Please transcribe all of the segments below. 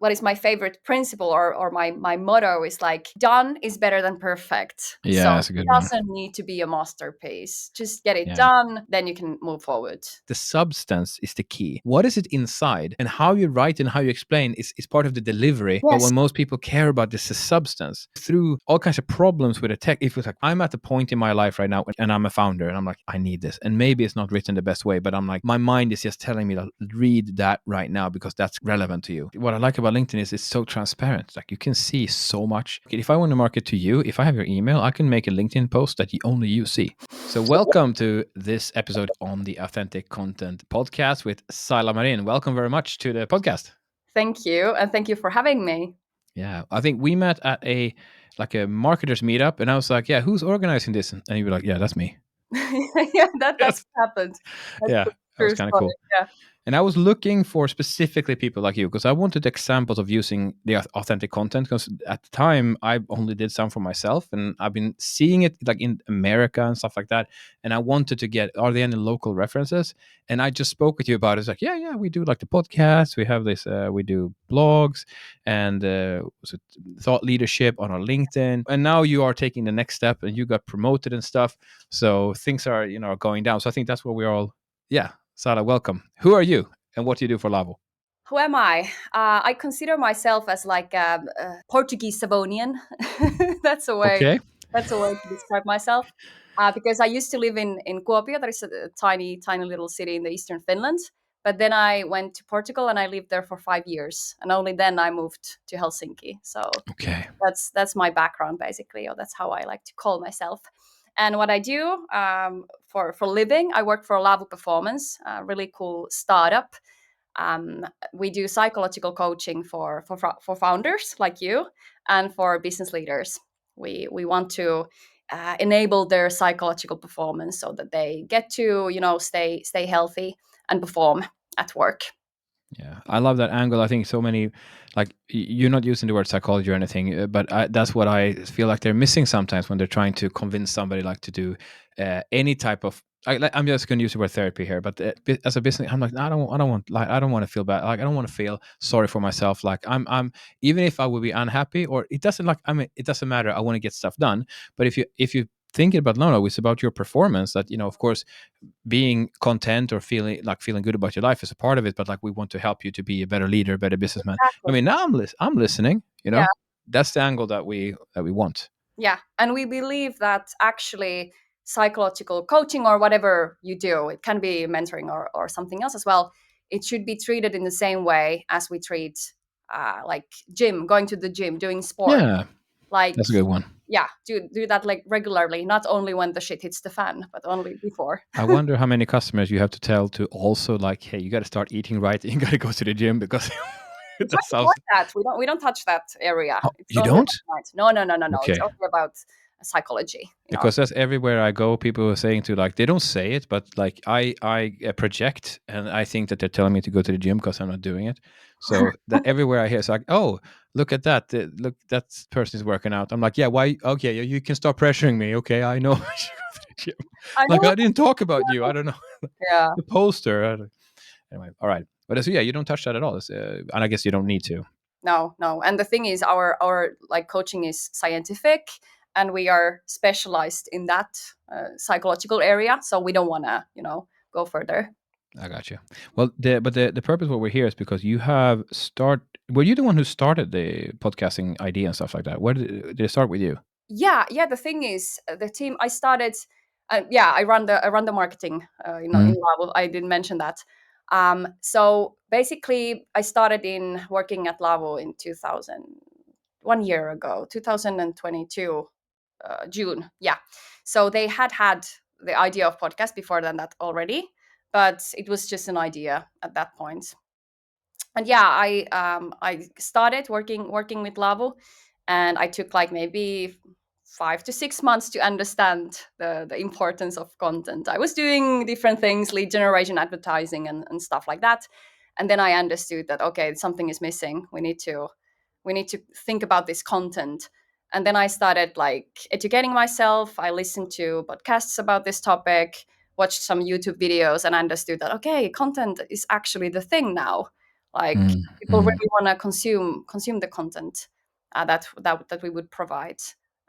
what is my favorite principle or my motto is like, done is better than perfect. Yeah, So that's a it good one. doesn't need to be a masterpiece. Just get it Yeah. done, then you can move forward. The substance is the key. What is it inside? And how you write and how you explain is part of the delivery. But Yes. what most people care about is the substance. Through all kinds of problems with a tech, if it's like, I'm at the point in my life right now and I'm a founder and I'm like, I need this. And maybe it's not written the best way, but I'm like, my mind is just telling me to read that right now because that's relevant to you. What I like about LinkedIn is it's so transparent. Like you can see so much. If I want to market to you, if I have your email, I can make a LinkedIn post that only you see. So welcome to this episode on the Authentic Content Podcast with Saila Marin. Welcome very much to the podcast. Thank you. And thank you for having me. Yeah, I think we met at a marketers meetup and I was like, yeah, who's organizing this? And you were like, yeah, that's me. Yeah, that's Yes. what happened. That's Yeah, a that was true kind of story. cool. Yeah. And I was looking for specifically people like you because I wanted examples of using the authentic content because at the time I only did some for myself and I've been seeing it like in America and stuff like that. And I wanted to get, are there any local references? And I just spoke with you about it. It's like, yeah, we do like the podcast. We have this, we do blogs and thought leadership on our LinkedIn. And now you are taking the next step and you got promoted and stuff. So things are, going down. So I think that's where we're all, yeah. Sara, welcome. Who are you and what do you do for Laavu? Who am I? I consider myself as like a Portuguese Savonian. That's a way. Okay. That's a way to describe myself. Because I used to live in Kuopio, that is a tiny little city in the eastern Finland. But then I went to Portugal and I lived there for 5 years, and only then I moved to Helsinki. So Okay. that's my background basically, or that's how I like to call myself. And what I do for living, I work for Laavu Performance, a really cool startup. We do psychological coaching for founders like you and for business leaders. We want to enable their psychological performance so that they get to stay healthy and perform at work. Yeah, I love that angle. I think so many, like you're not using the word psychology or anything, but that's what I feel like they're missing sometimes when they're trying to convince somebody like to do any type of. I'm just going to use the word therapy here, but as a business, I'm like, I don't want, like, I don't want to feel bad. Like, I don't want to feel sorry for myself. Like, I'm, even if I would be unhappy, or it doesn't, like, I mean, it doesn't matter. I want to get stuff done. But if you think about, no, it's about your performance. That of course, being content or feeling good about your life is a part of it, but like we want to help you to be a better leader, better businessman. I Exactly. mean, now I'm listening. Yeah. That's the angle that we want. Yeah, and we believe that actually psychological coaching or whatever you do, it can be mentoring or something else as well. It should be treated in the same way as we treat like going to the gym, doing sport. Yeah, Like, that's a good one. yeah, do that like regularly, not only when the shit hits the fan, but only before. I wonder how many customers you have to tell to also, like, hey, you got to start eating right. You got to go to the gym because We try that to sounds. avoid that. We don't touch that area. Oh, It's you only don't? about mind. No. It's Okay. only about psychology. Because that's everywhere I go. People are saying to, like, they don't say it, but like I project, and I think that they're telling me to go to the gym because I'm not doing it. So that everywhere I hear, it's like, oh, look at that, look, that person is working out. I'm like, yeah, why? Okay, you can stop pressuring me. Okay, I know. I should go to the gym. I Like, know. I didn't talk about you. I don't know Yeah. the poster. Anyway, all right. But so yeah, you don't touch that at all. And I guess you don't need to. No. And the thing is, our like coaching is scientific, and we are specialized in that psychological area. So we don't want to, go further. I got you. Well, the purpose what we're here is because you have were you the one who started the podcasting idea and stuff like that? Where did it start with you? Yeah. The thing is, the team I started. Yeah, I run the marketing. In Mm. Laavu. I didn't mention that. So basically, I started in working at Laavu in 2000, 1 year ago, 2022. June. Yeah. So they had the idea of podcast before than that already, but it was just an idea at that point. And yeah, I started working with Laavu, and I took like maybe 5 to 6 months to understand the importance of content. I was doing different things, lead generation, advertising, and stuff like that. And then I understood that okay, something is missing. We need to think about this content. And then I started like educating myself. I listened to podcasts about this topic, watched some YouTube videos, and understood that okay, content is actually the thing now. Like people Mm. really want to consume the content that we would provide.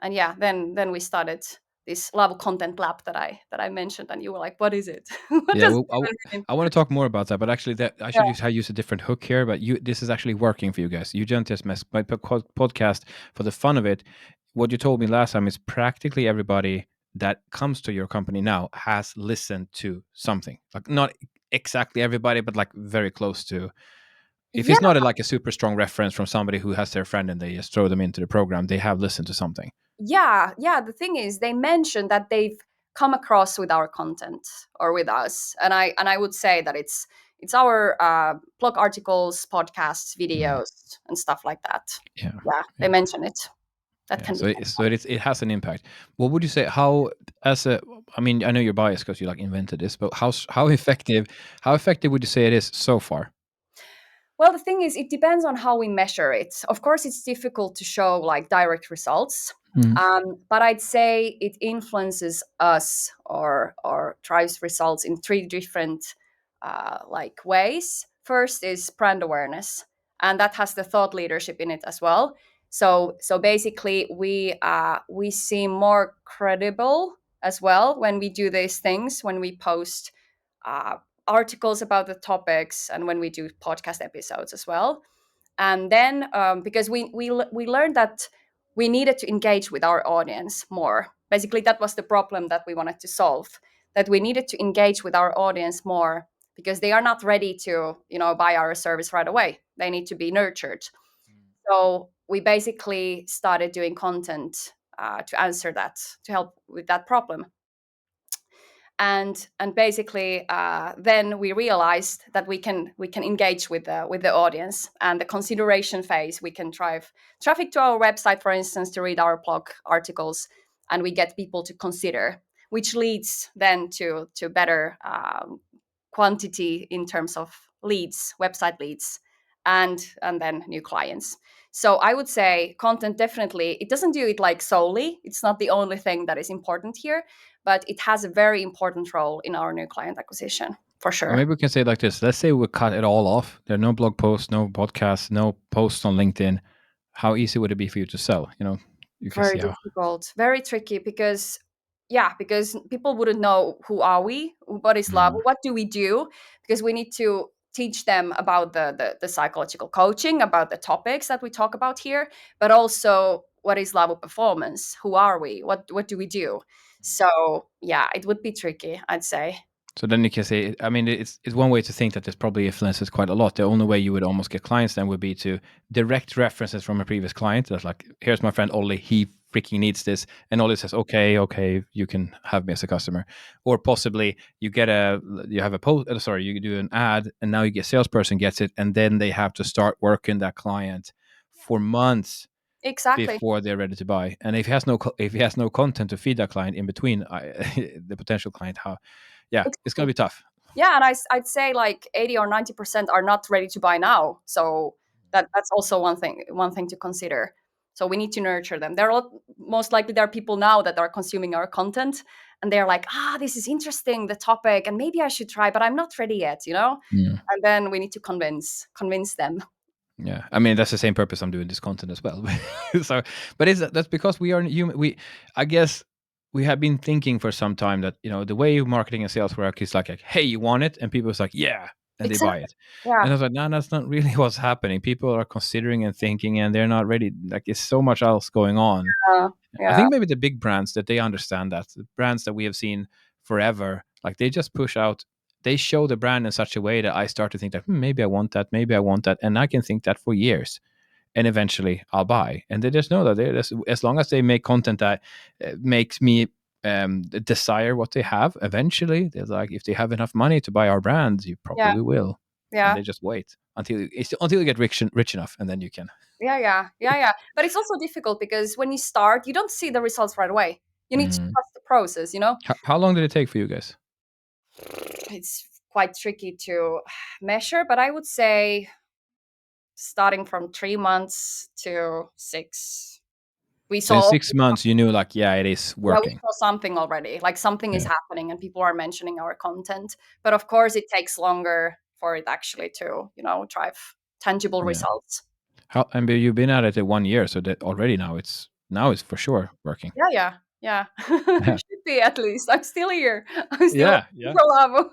And yeah, then we started this Laavu Content Lab that I mentioned, and you were like, "What is it? What Yeah, does well, it even mean?" I want to talk more about that, but actually, that I Yeah, should use a different hook here. But this is actually working for you guys. You don't just mess my podcast for the fun of it. What you told me last time is practically everybody that comes to your company now has listened to something. Like not exactly everybody, but like very close to. If yeah, it's not like a super strong reference from somebody who has their friend and they just throw them into the program, they have listened to something. yeah. The thing is, they mentioned that they've come across with our content or with us, and I would say that it's our blog articles, podcasts, Mm. videos, and stuff like that. Yeah, Yeah, they yeah. mention it. That Yeah, can be. so it has an impact. What would you say? How as a I mean, I know you're biased because you like invented this, but how effective would you say it is so far? Well, the thing is, it depends on how we measure it. Of course, it's difficult to show like direct results, Mm. but I'd say it influences us or drives results in three different like ways. First is brand awareness, and that has the thought leadership in it as well. So basically, we seem more credible as well when we do these things, when we post uh, articles about the topics, and when we do podcast episodes as well. And then because we learned that we needed to engage with our audience more. Basically, that was the problem that we wanted to solve. That we needed to engage with our audience more because they are not ready to buy our service right away. They need to be nurtured. So we basically started doing content to answer that, to help with that problem. And basically then we realized that we can engage with the audience, and the consideration phase, we can drive traffic to our website, for instance, to read our blog articles, and we get people to consider, which leads then to better quantity in terms of leads, website leads, and then new clients. So I would say content, definitely, it doesn't do it like solely. It's not the only thing that is important here, but it has a very important role in our new client acquisition, for Or sure. maybe we can say it like this. Let's say we cut it all off. There are no blog posts, no podcasts, no posts on LinkedIn. How easy would it be for you to sell? You can Very see how. difficult, very tricky, because yeah, because people wouldn't know who are we, what is love, Mm. what do we do, because we need to teach them about the psychological coaching, about the topics that we talk about here, but also what is love performance, who are we, what do we do. So yeah, it would be tricky, I'd say. So then you can say, I mean, it's one way to think that this probably influences quite a lot. The only way you would almost get clients then would be to direct references from a previous client. That's like, here's my friend Ollie, he freaking needs this, and Ollie says, okay, you can have me as a customer. Or possibly you have a post, sorry, you do an ad, and now you get salesperson gets it, and then they have to start working that client for months Exactly. before they're ready to buy. And if he has no content to feed that client in between, the potential client, yeah, it's gonna Exactly. be tough. Yeah, and I'd say like 80 or 90% are not ready to buy now. So that's also one thing to consider. So we need to nurture them. Most likely there are people now that are consuming our content, and they're like, this is interesting, the topic, and maybe I should try, but I'm not ready yet. Mm. And then we need to convince them. Yeah, I mean that's the same purpose I'm doing this content as well. So, but that's because we are human. I guess, we have been thinking for some time that the way marketing and sales work is like, hey, you want it, and people is like, yeah, and they buy Exactly. it. Yeah. And I was like, no, that's not really what's happening. People are considering and thinking, and they're not ready. Like, it's so much else going on. I Yeah. think maybe the big brands that they understand that the brands that we have seen forever, like they just push out, they show the brand in such a way that I start to think that maybe I want that, maybe I want that, and I can think that for years, and eventually I'll buy. And they just know that as long as they make content that makes me desire what they have, eventually they're like, if they have enough money to buy our brand, you Yeah. probably will. And Yeah. they just wait until you get rich enough, and then you can. Yeah. But it's also difficult because when you start, you don't see the results right away. You need to Mm. trust the process. How long did it take for you guys? It's quite tricky to measure, but I would say starting from 3 months to 6, we So in saw 6 months, you knew like, yeah, it is yeah, we working. saw something already. Like something is Yeah. happening and people are mentioning our content. But of course, it takes longer for it actually to, drive tangible Yeah. results. How and you've been at it 1 year, so that already now it's for sure working. Yeah, yeah, yeah. Yeah. Should be at least. I'm still here. I'm still Yeah, yeah. for Laavu.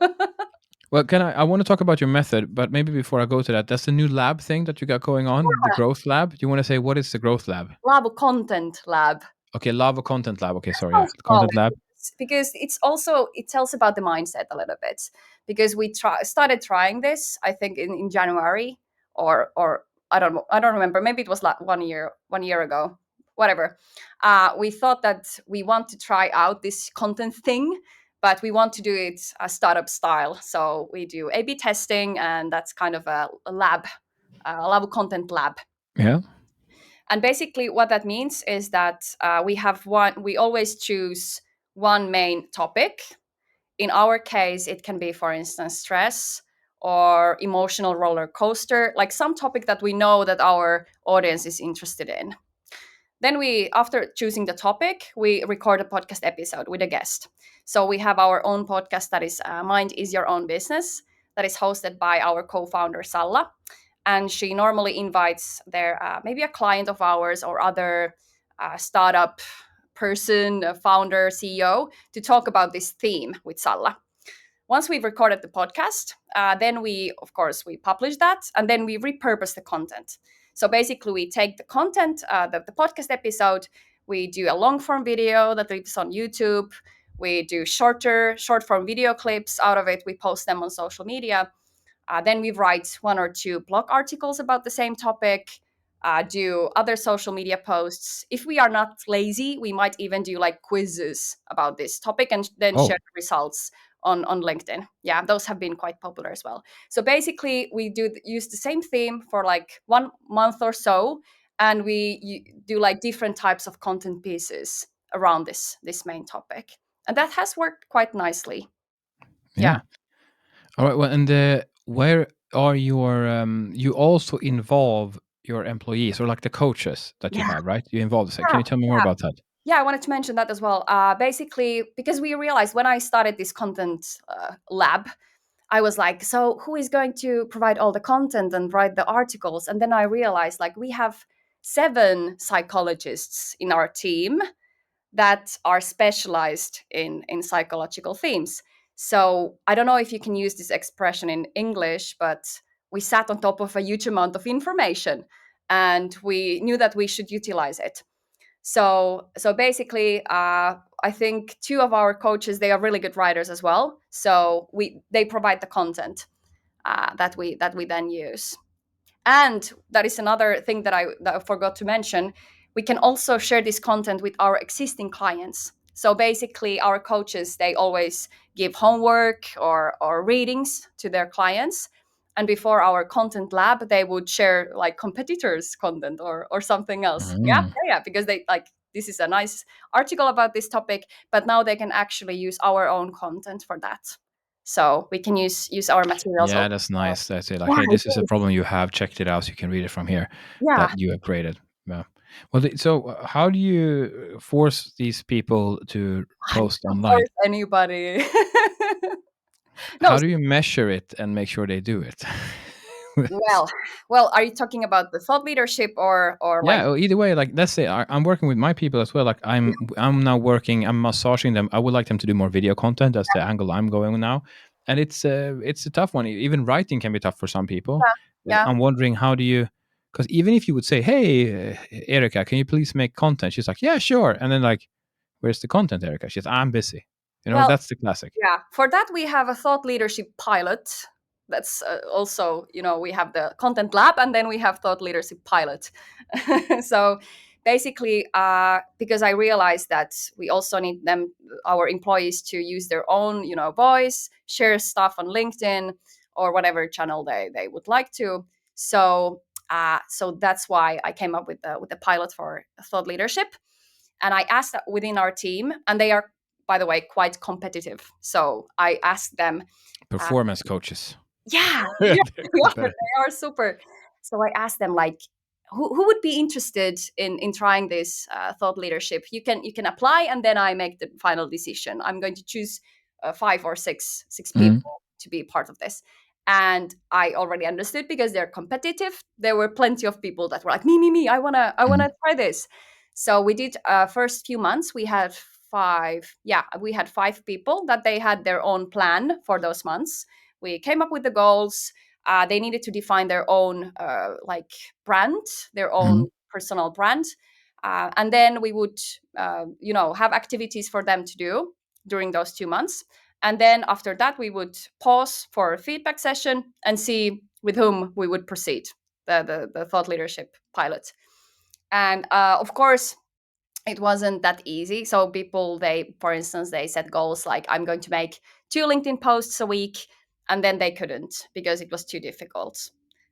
Well, I want to talk about your method, but maybe before I go to that, that's the new lab thing that you got going on, the growth lab. Do you want to say what is the growth lab? Laavu Content Lab. Okay, Lava Content Lab. Okay, sorry, How yeah. to call Content it, lab. because it tells about the mindset a little bit, because we started trying this, I think, in January, or I don't remember, maybe it was like 1 year ago, whatever. We thought that we want to try out this content thing, but we want to do it a startup style, so we do A/B testing, and that's kind of a lab, a lab content lab. Yeah. And basically, what that means is that we always choose one main topic. In our case, it can be, for instance, stress or emotional roller coaster, like some topic that we know that our audience is interested in. Then after choosing the topic, we record a podcast episode with a guest. So we have our own podcast that is Mind is Your Own Business, that is hosted by our co-founder Saila, and she normally invites their maybe a client of ours or other startup person, founder, CEO, to talk about this theme with Salla. Once we've recorded the podcast, then of course we publish that, and then we repurpose the content. So basically we take the content, the podcast episode, we do a long form video that lives on YouTube, we do short form video clips out of it, we post them on social media. Then we write one or two blog articles about the same topic, do other social media posts. If we are not lazy, we might even do like quizzes about this topic and then share Oh, the results on LinkedIn. Yeah, those have been quite popular as well. So basically, we use the same theme for like 1 month or so, and we do like different types of content pieces around this main topic, and that has worked quite nicely. Yeah. yeah. All right. Well, and where are you also involve your employees or like the coaches that you Yeah. have, right? You involve them. Can Yeah. you tell me more about that? Yeah, I wanted to mention that as well. Basically, because we realized when I started this content lab, I was like, so who is going to provide all the content and write the articles? And then I realized, like, we have 7 psychologists in our team that are specialized in psychological themes. So I don't know if you can use this expression in English, but we sat on top of a huge amount of information, and we knew that we should utilize it. So basically, I think 2 of our coaches, they are really good writers as well. So they provide the content that we then use. And that is another thing that I forgot to mention. We can also share this content with our existing clients. So basically, our coaches, they always give homework or readings to their clients. And before our content lab, they would share like competitors' content or something else. Yeah, Mm. yeah, yeah, because they like, this is a nice article about this topic, but now they can actually use our own content for that. So we can use our materials Yeah, also. that's nice. That's it. Like, Yeah, hey, it this is a is. problem you have. Check it out. So you can read it from here Yeah. that you have created. Yeah. Well, so how do you force these people to I post don't online? force anybody. No, How do you measure it and make sure they do it? well, well, are you talking about the thought leadership or like, Yeah, well, either way, like let's say I'm working with my people as well. Like I'm now working, I'm massaging them. I would like them to do more video content. That's the angle I'm going with now, and it's a tough one. Even writing can be tough for some people. yeah, yeah. I'm wondering how do you, because even if you would say, hey, Erica, can you please make content? She's like, yeah, sure. And then like, where's the content, Erica? She's, I'm busy. Well, That's the classic. yeah, for that we have a thought leadership pilot. That's also, we have the content lab, and then we have thought leadership pilot. So basically, because I realized that we also need our employees, to use their own, voice, share stuff on LinkedIn or whatever channel they would like to. So that's why I came up with the pilot for thought leadership. And I asked that within our team, and they are, by the way, quite competitive. So I asked them, uh, Performance coaches. yeah, They're yeah, competitive. they are super. So I asked them, like, who would be interested in trying this thought leadership? You can apply, and then I make the final decision. I'm going to choose 5 or 6 Mhm. people to be part of this. And I already understood because they're competitive. There were plenty of people that were like, me, I Mhm. wanna try this. So we did first few months. We had five, yeah, we had five people that they had their own plan for those months. We came up with the goals. They needed to define their own like brand, their own Mhm. personal brand, and then we would, have activities for them to do during those 2 months. And then after that, we would pause for a feedback session and see with whom we would proceed, the thought leadership pilot. And of course, it wasn't that easy. So people, they, for instance, they set goals like I'm going to make 2 LinkedIn posts a week, and then they couldn't because it was too difficult.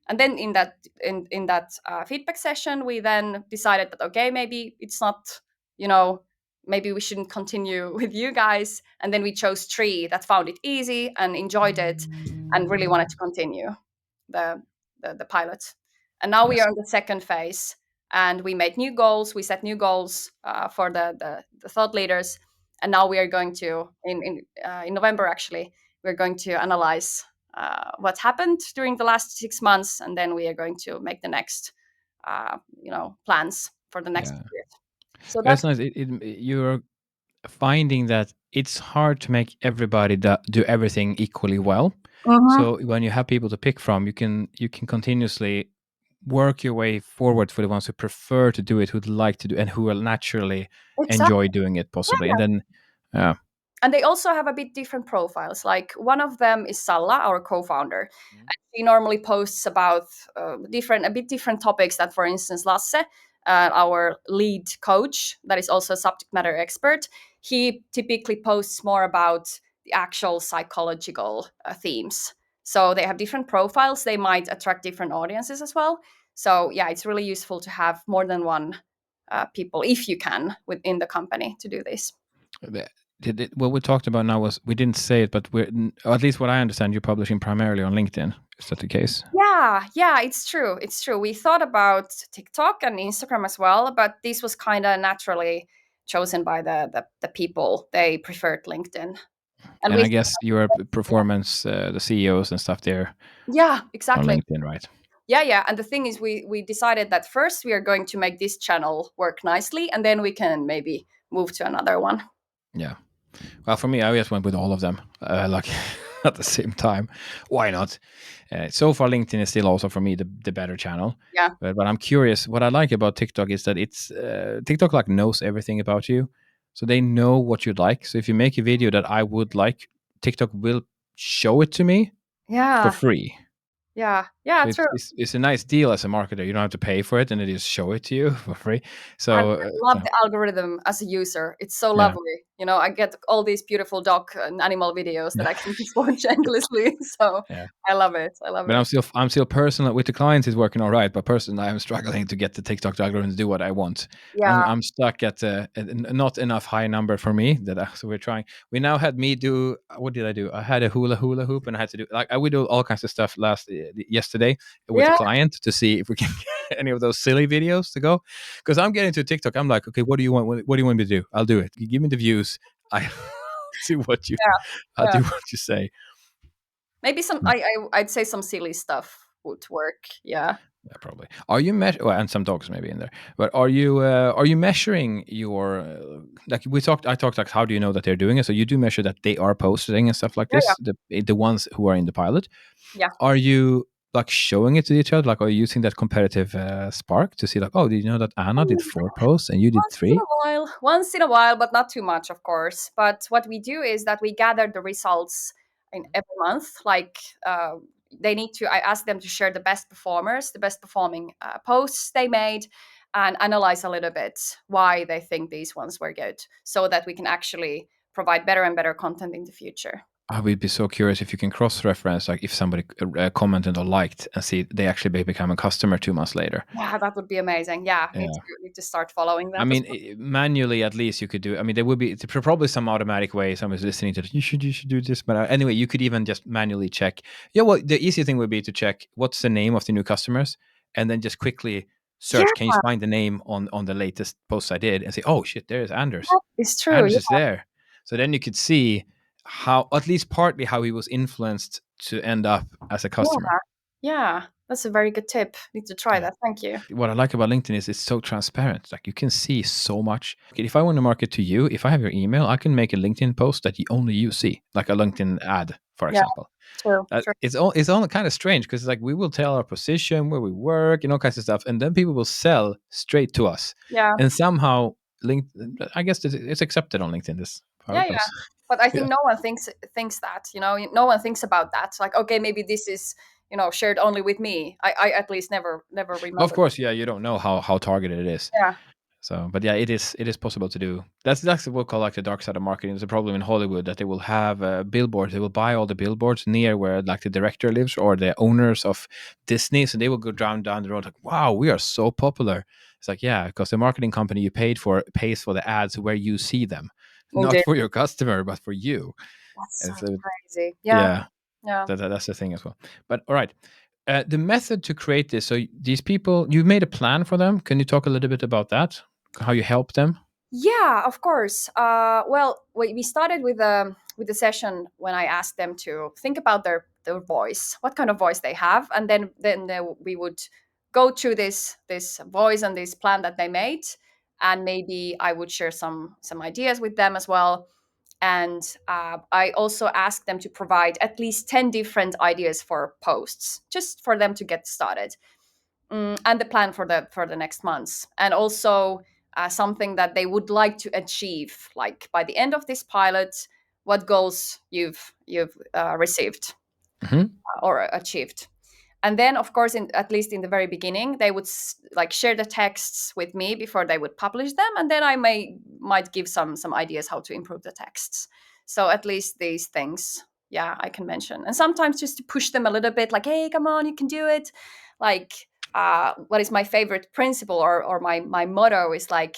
And then in that feedback session, we then decided that okay, maybe it's not, you know, maybe we shouldn't continue with you guys. And then we chose three that found it easy and enjoyed it, and really wanted to continue the the pilot. And now we Yes. are in the second phase, and we made new goals. We set new goals for the thought leaders, and now we are going to in November actually we're going to analyze what happened during the last 6 months, and then we are going to make the next plans for the next Yeah. period. So That's that's nice. You're finding that it's hard to make everybody do everything equally well. Mhm. So when you have people to pick from, you can continuously work your way forward for the ones who prefer to do it, who'd like to do, and who will naturally enjoy exactly. doing it, possibly. And Yeah. then, uh, And they also have a bit different profiles. Like one of them is Salla, our co-founder. Mhm. And she normally posts about a bit different topics than, for instance, Lasse, our lead coach, that is also a subject matter expert. He typically posts more about the actual psychological themes. So they have different profiles. They might attract different audiences as well. So yeah, it's really useful to have more than one people, if you can, within the company to do this. the- what we talked about now was, we didn't say it, but or at least what I understand, you're publishing primarily on LinkedIn. Is that the case? Yeah, yeah, it's true. It's true. We thought about TikTok and Instagram as well, but this was kind of naturally chosen by the people. They preferred LinkedIn, and And we I guess your performance, the CEOs and stuff there yeah, on exactly. LinkedIn, right? Yeah, yeah. And the thing is, we decided that first we are going to make this channel work nicely, and then we can maybe move to another one. Yeah. Well, for me, I just went with all of them, like at the same time. Why not? So far, LinkedIn is still also for me the better channel. Yeah, But I'm curious. What I like about TikTok is that it's TikTok like knows everything about you, so they know what you'd like. So if you make a video that I would like, TikTok will show it to me for yeah, free. yeah, So yeah. True. it's a nice deal as a marketer. You don't have to pay for it, and they just show it to you for free. And So I love the algorithm as a user. It's so yeah. lovely. I get all these beautiful dog and animal videos that I can just watch endlessly. So Yeah. I love it. I love But it. I'm still personal with the clients is working all right, but personally I'm struggling to get the TikTok algorithm to do what I want. I'm Yeah. I'm stuck at not enough high number for me that so we're trying. We now had me do, what did I do? I had a hula hoop, and I had to do, like, I would do all kinds of stuff yesterday with the Yeah. client to see if we can get any of those silly videos to go, because I'm getting to TikTok. I'm like, okay, what do you want? What do you want me to do? I'll do it. You give me the views. I do what you Yeah. I'll Yeah. do what you say. Maybe some. I'd say some silly stuff would work. Yeah. Yeah, probably. Are you well, and some dogs maybe in there. But are you measuring your like we talked? I talked like, how do you know that they're doing it? So you do measure that they are posting and stuff like Yeah. this. The ones who are in the pilot. Yeah. Are you like showing it to each other? Like, are you using that competitive spark to see like, oh, did you know that Anna did Yeah. 4 posts and you did Once in 3? a while, once in a while, but not too much, of course. But what we do is that we gather the results in every month. Like they need to, I ask them to share the best performers, the best performing posts they made, and analyze a little bit why they think these ones were good, so that we can actually provide better and better content in the future. I would be so curious if you can cross-reference, like if somebody commented or liked, and see they actually become a customer 2 months later. Yeah, that would be amazing. Yeah, Yeah. need to start following I that as mean, well. manually at least you could do. I mean, there would be probably some automatic way someone's listening to it. You should do this. But anyway, you could even just manually check. Yeah, well, the easy thing would be to check what's the name of the new customers, and then just quickly Yeah, search. Can you find the name on the latest post I did, and say, oh shit, there's Anders. that is true. Anders is Yeah. there. So then you could see. how, at least partly, how he was influenced to end up as a customer. Yeah. Yeah. That's a very good tip. Need to try Yeah. that. Thank you. What I like about LinkedIn is it's so transparent. Like you can see so much. If I want to market to you, if I have your email, I can make a LinkedIn post that only you see, like a LinkedIn ad, for Yeah. example. True. True. It's all kind of strange because it's like we will tell our position, where we work, and all kinds of stuff, and then people will sell straight to us, Yeah. and somehow LinkedIn, I guess it's accepted on LinkedIn. This how Yeah. it Yeah. goes. But I Yeah. think no one thinks that, no one thinks about that. It's like, okay, maybe this is, shared only with me. I at least never Of remember. course, yeah, you don't know how targeted it is. Yeah. So, but yeah, it is possible to do. That's what we call like the dark side of marketing. There's a problem in Hollywood that they will have billboards. They will buy all the billboards near where like the director lives or the owners of Disney. So they will go down the road like, wow, we are so popular. It's like, yeah, because the marketing company you paid for pays for the ads where you see them, not Indeed. for your customer, but for you. That's And so so, crazy. Yeah. yeah, Yeah. that's the thing as well. But all right. The method to create this. So these people, you've made a plan for them. Can you talk a little bit about that? How you help them? Yeah, of course. Well, we started with the session when I asked them to think about their voice, what kind of voice they have, and then we would go through this voice and this plan that they made, and maybe I would share some ideas with them as well. And I also asked them to provide at least 10 different ideas for posts, just for them to get started, and the plan for the next months, and also something that they would like to achieve, like by the end of this pilot, what goals you've received Mhm. or achieved. And then of course, at least in the very beginning, they would like share the texts with me before they would publish them, and then I might give some ideas how to improve the texts. So at least these things, yeah, I can mention, and sometimes just to push them a little bit, like, hey, come on, you can do it. Like, what is my favorite principle, or my motto is like,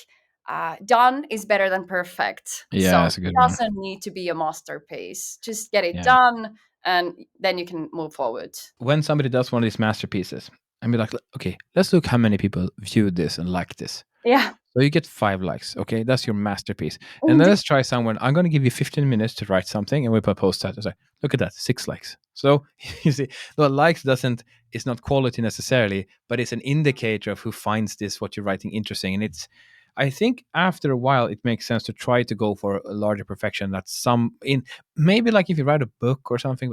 done is better than perfect. So Yeah, that's a it good one. doesn't need to be a masterpiece, just get it Yeah. done, and then you can move forward. When somebody does one of these masterpieces, and be like, okay, let's look how many people viewed this and liked this. Yeah. So you get 5 likes. Okay, that's your masterpiece. And then Indeed. let's try someone. I'm going to give you 15 minutes to write something, and we put a post that. It's like, look at that, 6 likes. So you see, the likes doesn't. It's not quality necessarily, but it's an indicator of who finds this what you're writing interesting. And it's, I think after a while, it makes sense to try to go for a larger perfection. That's some in maybe like if you write a book or something.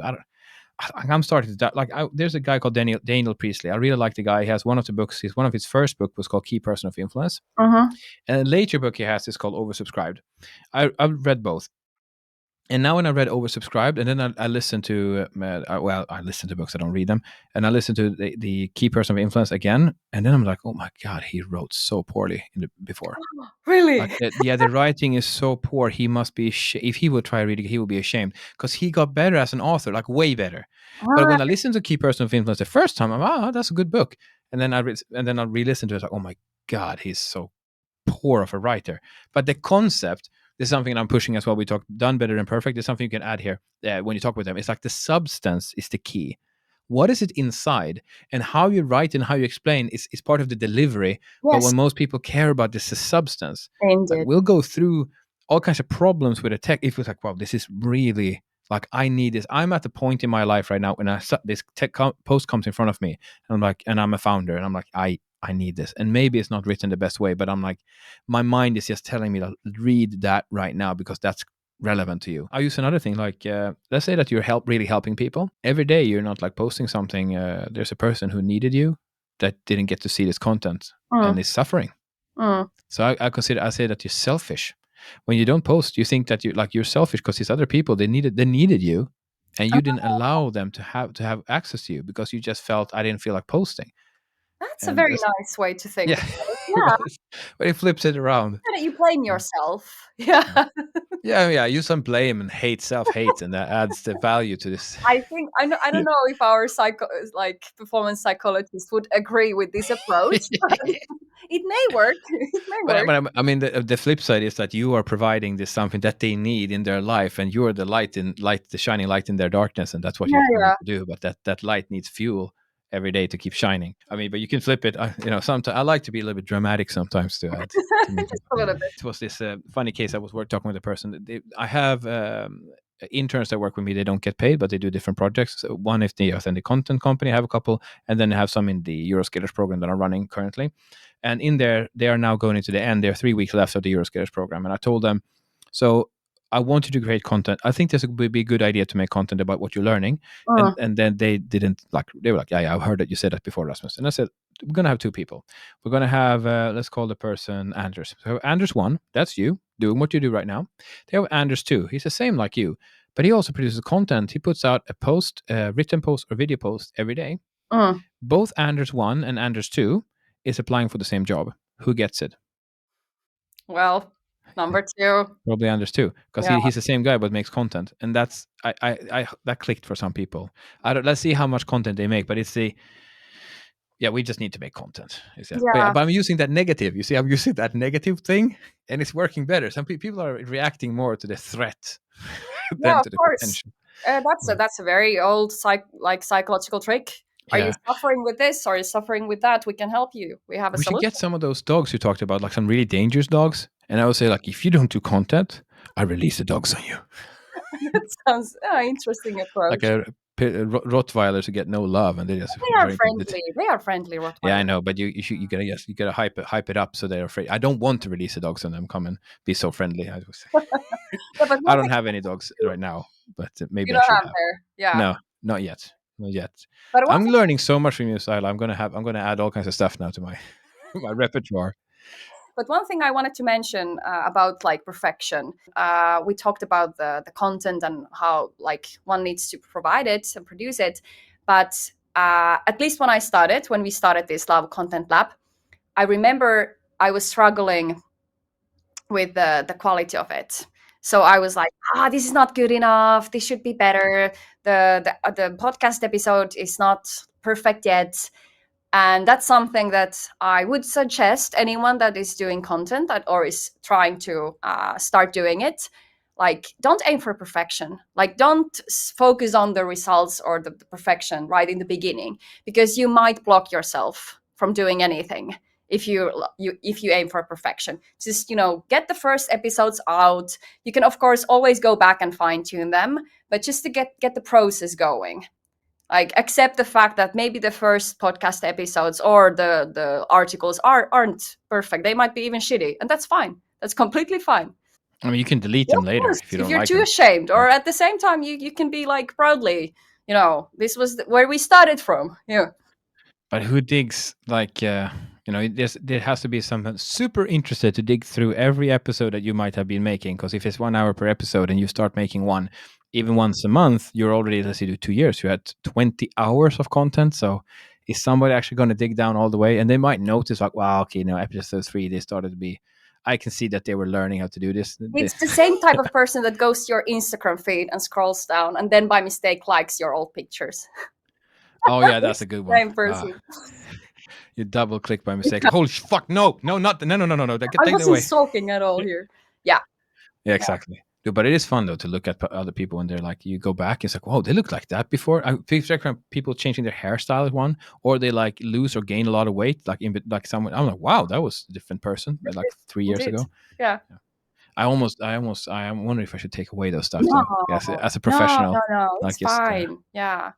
I'm starting to doubt. Like, there's a guy called Daniel Priestley. I really like the guy. He has one of the books. One of his first book was called Key Person of Influence, Mhm. and a later book he has is called Oversubscribed. I've read both. And now when I read Oversubscribed, and then I listened to, I listen to books, I don't read them. And I listened to the Key Person of Influence again. And then I'm like, oh my God, he wrote so poorly before. Really? Like, yeah, the writing is so poor. He must be, if he would try reading, he would be ashamed because he got better as an author, like way better. But when I Alright. listened to Key Person of Influence the first time, I'm, that's a good book. And then I re-listened to it, like, oh my God, he's so poor of a writer. But the concept is something I'm pushing as well. We talked done better than perfect. There's something you can add here when you talk with them. It's like the substance is the key. What is it inside? And how you write and how you explain is part of the delivery. But Yes, what most people care about is the substance. Like, indeed. we'll go through all kinds of problems with a tech. If it's like, wow, this is really like, I need this. I'm at the point in my life right now when this post comes in front of me, and I'm like, and I'm a founder, and I'm like, I need this. And maybe it's not written the best way, but I'm like, my mind is just telling me to read that right now because that's relevant to you. I'll use another thing, like, let's say that you're really helping people. Every day you're not like posting something, there's a person who needed you that didn't get to see this content and Mm, is suffering. mm. So I say that you're selfish. When you don't post, you think that you're selfish because these other people, they needed you, and you didn't allow them to have access to you because you just felt, I didn't feel like posting. That's a And very nice way to think yeah, about it. but Yeah, but it flips it around. that you blame Yeah. yourself. Yeah. Yeah. Yeah, use some blame and self-hate, and that adds the value to this. I think I don't know if our performance psychologists would agree with this approach, but it may work. It may work. I mean, the flip side is that you are providing this something that they need in their life, and you're the the shining light in their darkness, and that's what Yeah, you need yeah. to do. But that light needs fuel every day to keep shining. I mean, but you can flip it. Sometimes I like to be a little bit dramatic sometimes to add to make it. Just a little bit. It was this funny case. I was talking with a person. I have interns that work with me, they don't get paid, but they do different projects. So one is the authentic content company. I have a couple, and then I have some in the Euroscalers program that I'm running currently. And in there, they are now going into the end. There are 3 weeks left of the Euroscalers program, and I told them, so I want you to create content. I think this would be a good idea to make content about what you're learning. Mm. And then they didn't like. They were like, yeah, I've heard that you said that before, Rasmus. And I said, we're gonna have 2 people. We're gonna have let's call the person Anders. So Anders 1, that's you doing what you do right now. They have Anders 2. He's the same like you, but he also produces content. He puts out a post, written post or video post every day. Mm. Both Anders 1 and Anders 2 is applying for the same job. Who gets it? Well, number 2. Probably Anders 2, because Yeah. he's the same guy but makes content, and that's I that clicked for some people. Let's see how much content they make, but it's the we just need to make content. Yeah. But I'm using that negative. You see, I'm using that negative thing, and it's working better. Some people are reacting more to the threat Yeah, than of to the course. potential. That's a very old psychological trick. Are you Yeah. suffering with this? Are you suffering with that? We can help you. We have a We should solution. get some of those dogs you talked about, like some really dangerous dogs. And I would say, like, if you don't do content, I release the dogs on you. That sounds interesting approach. Like a Rottweilers who get no love, and they just They are drinking it. friendly. They are friendly Yeah, I Rottweilers. know, but you gotta hype it up so they're afraid. I don't want to release the dogs on them. Come and be so friendly. Yeah, but I one don't thing have any dogs right now, but you maybe I don't should have have. there. Yeah. No, not yet. Not yet. But one I'm thing learning so much from you, Saila. I'm gonna add all kinds of stuff now to my my repertoire. But one thing I wanted to mention about like perfection, we talked about the content and how like one needs to provide it and produce it. But at least when we started this Laavu Content Lab, I remember I was struggling with the quality of it. So I was like, this is not good enough. This should be better. The podcast episode is not perfect yet. And that's something that I would suggest anyone that is doing content or is trying to start doing it. Like, don't aim for perfection. Like, don't focus on the results or the perfection right in the beginning, because you might block yourself from doing anything if you aim for perfection. Just get the first episodes out. You can of course always go back and fine tune them, but just to get the process going. Like, accept the fact that maybe the first podcast episodes or the articles aren't perfect. They might be even shitty, and that's fine. That's completely fine. I mean, you can delete Yeah, them of later course. if you If don't you're like too them. ashamed, or at the same time, you can be like proudly, this was where we started from. Yeah. But who digs like there has to be someone super interested to dig through every episode that you might have been making, because if it's 1 hour per episode and you start making one even once a month, you're already, let's say, do 2 years, you had 20 hours of content. So is somebody actually going to dig down all the way? And they might notice like, wow, okay, episode 3 they started to be, I can see that they were learning how to do this. It's the same type of person that goes to your Instagram feed and scrolls down and then by mistake likes your old pictures. Oh yeah, that's It's a good the one. same person. You double click by mistake. Holy fuck! No, not no. Take I that wasn't away. sulking at all here. Yeah. Yeah, exactly. But it is fun though to look at other people when they're like, you go back, it's like, whoa, they look like that before. I people changing their hairstyle is one, or they like lose or gain a lot of weight, like someone. I'm like, wow, that was a different person, like 3 years Indeed. ago. Yeah. I am wondering if I should take away those stuff No, though. Yes, as a no, professional, no. It's like just. fine. Yeah.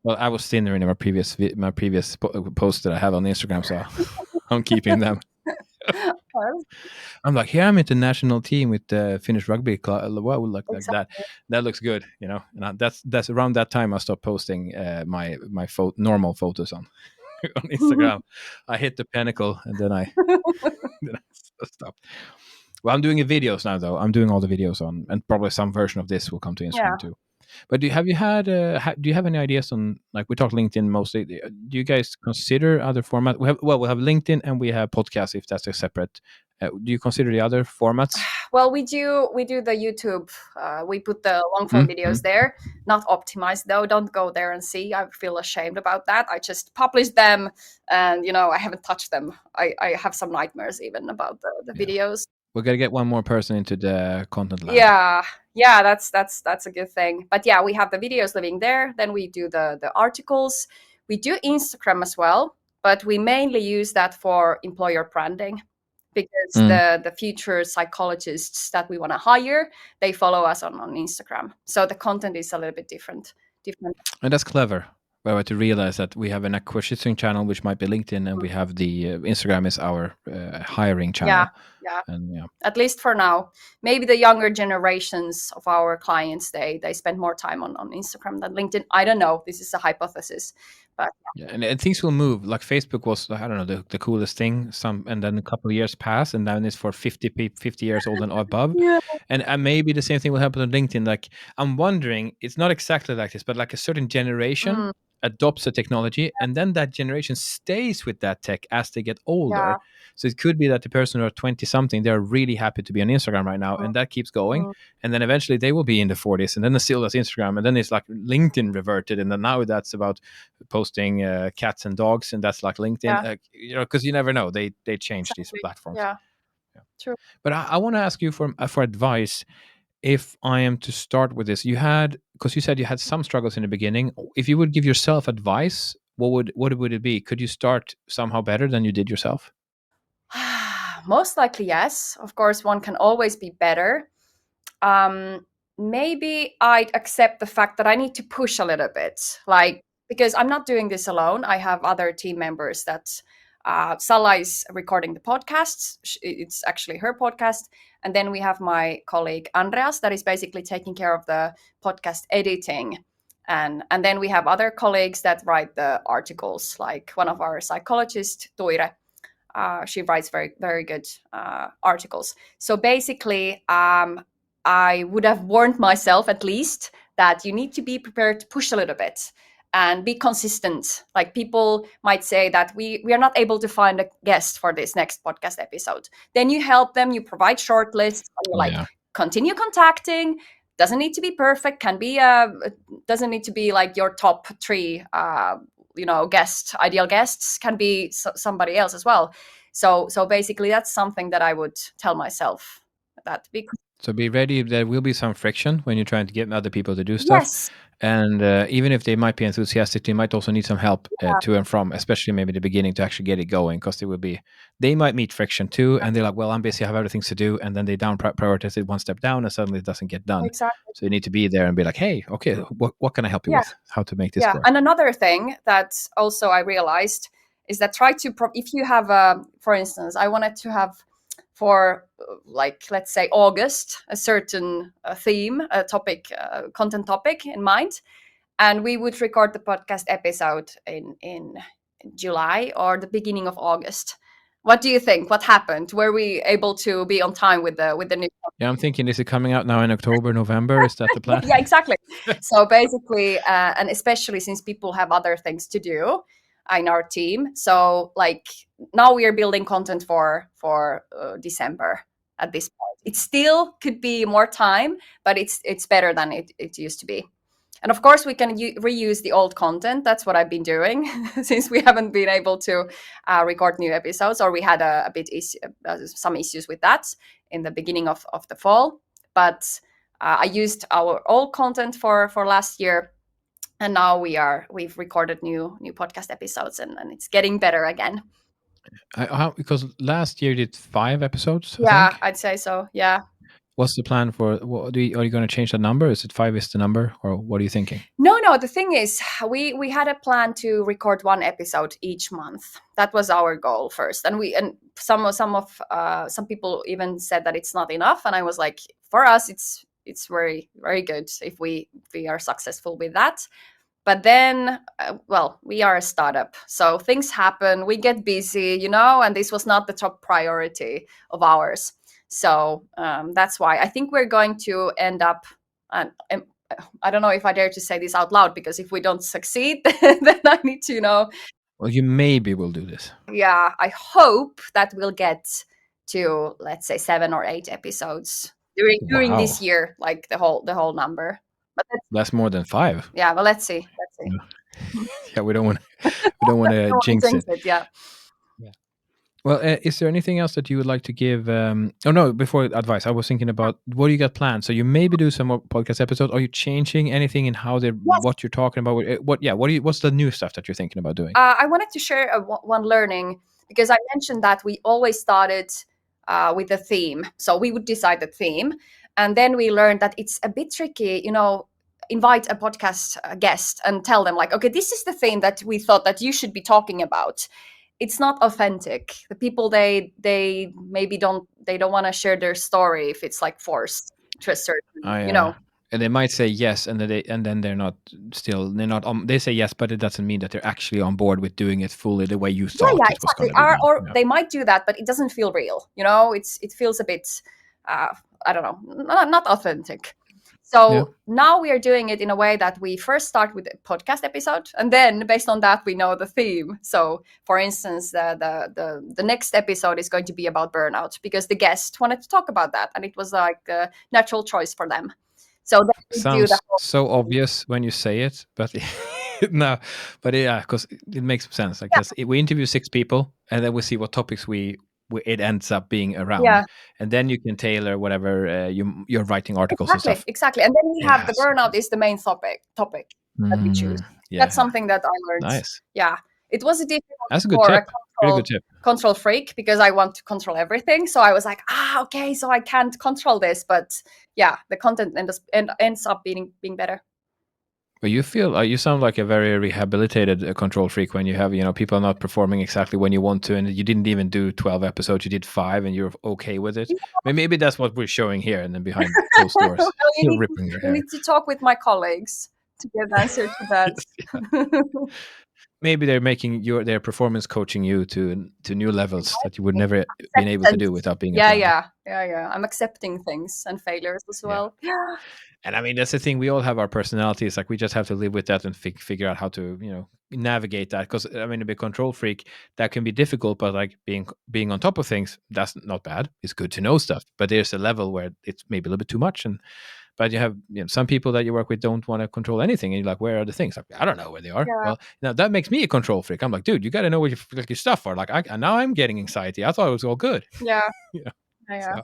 Well, I was thinner in my previous post that I have on Instagram, so I'm keeping them. Well, I'm like, here I'm at the national team with the Finnish rugby club. What would look like that? exactly. That looks good, And that's around that time I stopped posting my normal photos on on Instagram. I hit the pinnacle, and then I then I stopped. Well, I'm doing videos now, though. I'm doing all the videos on, and probably some version of this will come to Yeah. Instagram too. But do you have any ideas on, like, we talk LinkedIn mostly? Do you guys consider other format? We have LinkedIn and we have podcasts, if that's a separate. Do you consider the other formats? Well, we do the YouTube. We put the long form Mm-hmm. videos there, not optimized though. Don't go there and see. I feel ashamed about that. I just publish them, and I haven't touched them. I have some nightmares even about the Yeah, videos. we're gonna get one more person into the content lab. Yeah, that's a good thing. But yeah, we have the videos living there. Then we do the articles. We do Instagram as well, but we mainly use that for employer branding, because Mm. the future psychologists that we want to hire, they follow us on Instagram. So the content is a little bit different. And that's clever. Well, to realize that we have an acquisition channel, which might be LinkedIn, and we have the Instagram is our hiring Yeah, channel. yeah. And yeah, At least for now. Maybe the younger generations of our clients, they spend more time on Instagram than LinkedIn. I don't know. This is a hypothesis, but yeah, and things will move. Like Facebook was, I don't know, the coolest thing. And then a couple of years pass, and then it's for 50 years old and above. yeah. And maybe the same thing will happen on LinkedIn. Like, I'm wondering, it's not exactly like this, but like a certain generation Mm, adopts a technology, and then that generation stays with that tech as they get older. yeah. So it could be that the person who are 20 something, they're really happy to be on Instagram right now, Mm, and that keeps going. mm, And then eventually they will be in the 40s, and then they still has Instagram, and then it's like LinkedIn reverted, and then now that's about posting cats and dogs, and that's like LinkedIn. yeah. Because you never know, they change these Exactly. platforms. Yeah. Yeah. True. But I want to ask you for advice. If I am to start with this, because you said you had some struggles in the beginning. If you would give yourself advice, what would it be? Could you start somehow better than you did yourself? Most likely, yes. Of course, one can always be better. um, Maybe I'd accept the fact that I need to push a little bit, like, because I'm not doing this alone. I have other team members that Sala is recording the podcasts. It's actually her podcast. And then we have my colleague Andreas that is basically taking care of the podcast editing. And then we have other colleagues that write the articles, like one of our psychologists, Toire. She writes very, very good articles. So basically, I would have warned myself at least that you need to be prepared to push a little bit and be consistent. Like, people might say that we are not able to find a guest for this next podcast episode. Then you help them, you provide short lists, and you're like, Yeah. continue contacting. Doesn't need to be perfect. Can be doesn't need to be like your top three. Ideal guests can be somebody else as well. So basically, that's something that I would tell myself, that because So be ready. There will be some friction when you're trying to get other people to do stuff, yes, and even if they might be enthusiastic, they might also need some help to and from, especially maybe the beginning to actually get it going, because they might meet friction too, and they're like, well, I'm busy, I have other things to do, and then they down prioritize it one step down, and suddenly it doesn't get done. exactly. So you need to be there and be like, hey, okay, what can I help you Yeah, with? How to make this yeah. work? And another thing that also I realized is that try to if you have for instance, I wanted to have for like, let's say August, a certain theme, a topic, content topic in mind, and we would record the podcast episode in July or the beginning of August. What do you think? What happened? Were we able to be on time with the new? Yeah, I'm thinking, is it coming out now in October, November? Is that the plan? Yeah, exactly. So basically, and especially since people have other things to do in our team, so like now we are building content for December at this point. It still could be more time, but it's better than it used to be. And of course, we can reuse the old content. That's what I've been doing since we haven't been able to record new episodes, or we had some issues with that in the beginning of the fall. But I used our old content for last year, and now we've recorded new podcast episodes, and it's getting better again. Because last year you did 5 episodes, I Yeah, think. I'd say so. Yeah. What's the plan for? Are you going to change the number? Is it 5 is the number, or what are you thinking? No. The thing is, we had a plan to record one episode each month. That was our goal first, and some people even said that it's not enough, and I was like, for us, it's very, very good if we are successful with that. But then, well, we are a startup, so things happen. We get busy, and this was not the top priority of ours. So that's why I think we're going to end up. And I don't know if I dare to say this out loud, because if we don't succeed, then I need to, Well, you maybe will do this. yeah, I hope that we'll get to, let's say, 7 or 8 episodes during this Wow, year, like the whole number. But that's more than 5. yeah, well, let's see. Let's see. Yeah, yeah, we don't want to Don't jinx jinx it. it. Yeah. Yeah. Well, is there anything else that you would like to give? Oh no, before advice, I was thinking about what do you got planned. So you maybe do some more podcast episodes. Are you changing anything in how they Yes. what you're talking about? What? Yeah. What's the new stuff that you're thinking about doing? I wanted to share one learning, because I mentioned that we always started with the theme. So we would decide the theme, and then we learned that it's a bit tricky, invite a podcast guest and tell them like, okay, this is the thing that we thought that you should be talking about. It's not authentic. The people, they maybe don't want to share their story if it's like forced to a certain. And they might say yes, and then they're not they say yes, but it doesn't mean that they're actually on board with doing it fully the way you thought Yeah, it was going exactly. to be done. Or Yeah. they might do that, but it doesn't feel real. It feels a bit, I don't know, not authentic. So now we are doing it in a way that we first start with a podcast episode, and then based on that we know the theme. So, for instance, the next episode is going to be about burnout because the guest wanted to talk about that, and it was like a natural choice for them. So then we do Sounds so obvious when you say it, but no, but yeah, because it makes sense. Like, we interview 6 people, and then we see what topics it ends up being around, and then you can tailor whatever you're writing articles and stuff. Exactly, and then we have the burnout is the main topic that we choose. That's something that I learned. Nice. Yeah, it was a difficult. That's a good tip. Very good tip. Control freak, because I want to control everything. So I was like, okay, so I can't control this, but yeah, the content ends up being better. But you sound like a very rehabilitated control freak when you have people not performing exactly when you want to, and you didn't even do 12 episodes, you did 5, and you're okay with it. Maybe that's what we're showing here, and then behind closed doors, you're ripping your hair. I need to talk with my colleagues to get answer to that. Maybe they're making their performance coaching you to new levels that you would never been able to do without being yeah. I'm accepting things and failures as well. Yeah. And I mean, that's the thing. We all have our personalities. Like, we just have to live with that and figure out how to, navigate that. Because I mean, a big control freak, that can be difficult. But like being on top of things, that's not bad. It's good to know stuff. But there's a level where it's maybe a little bit too much. But you have some people that you work with don't want to control anything, and you're like, where are the things? Like, I don't know where they are. Yeah. Well, now that makes me a control freak. I'm like, dude, you got to know where your stuff are. Like, now I'm getting anxiety. I thought it was all good. Yeah. So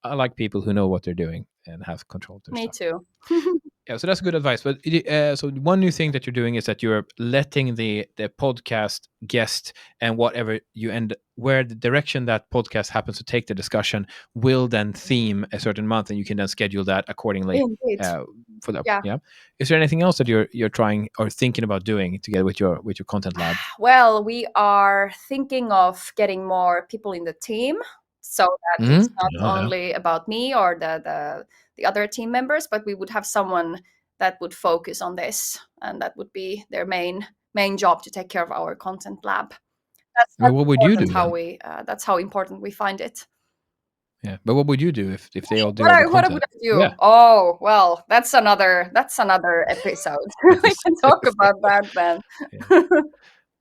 I like people who know what they're doing and have control of their Me stuff. too. Yeah, so that's good advice. But so one new thing that you're doing is that you're letting the podcast guest and whatever where the direction that podcast happens to take the discussion will then theme a certain month, and you can then schedule that accordingly. For that. Yeah. Is there anything else that you're trying or thinking about doing together with your content lab? Well, we are thinking of getting more people in the team, so that it's not only about me or the other team members, but we would have someone that would focus on this, and that would be their main job, to take care of our content lab. What would you do? That's how important we find it. Yeah, but what would you do if they all do? What would I do? Yeah. Oh, well, that's another episode. We can talk about that then. Yeah.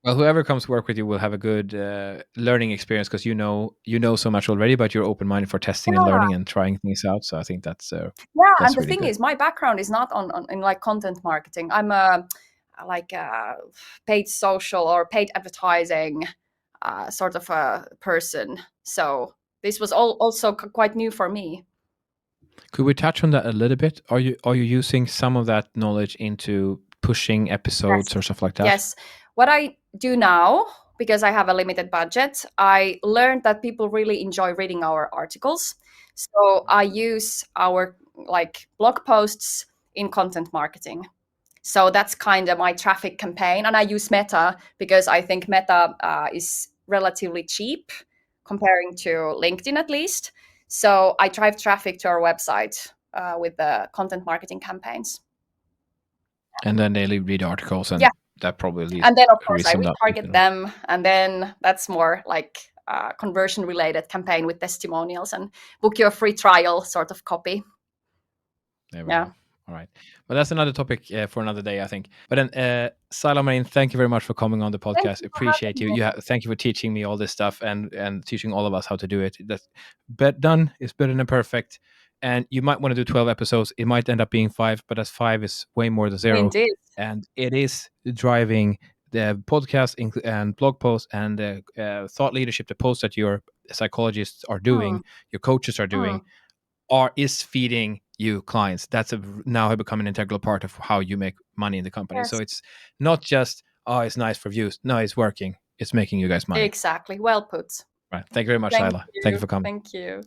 Well, whoever comes to work with you will have a good learning experience, because you know so much already, but you're open-minded for testing and learning and trying things out. So I think that's and that's the thing is, my background is not in like content marketing. I'm a paid social or paid advertising sort of a person. So this was also quite new for me. Could we touch on that a little bit? Are you using some of that knowledge into pushing episodes or stuff like that? Yes. What I do now, because I have a limited budget, I learned that people really enjoy reading our articles. So I use our blog posts in content marketing. So that's kind of my traffic campaign. And I use Meta because I think Meta is relatively cheap comparing to LinkedIn, at least. So I drive traffic to our website with the content marketing campaigns. And then they read articles, and that probably leads. And then, of course, I retarget them, and then that's more like conversion related campaign with testimonials and book your free trial sort of copy. There we go. All right. Well, that's another topic for another day, I think. But then, Saila Marin, thank you very much for coming on the podcast. Appreciate you. Thank you for teaching me all this stuff and teaching all of us how to do it. That's done is better than perfect. And you might want to do 12 episodes. It might end up being 5, but as 5 is way more than 0. Indeed. And it is driving the podcast and blog posts and thought leadership, the posts that your psychologists are doing, your coaches are doing, is feeding you clients. That's now become an integral part of how you make money in the company. Yes. So it's not just, it's nice for views. No, it's working. It's making you guys money. Exactly. Well put. Right. Thank you very much, Thank Saila. Thank you you. for coming. Thank you.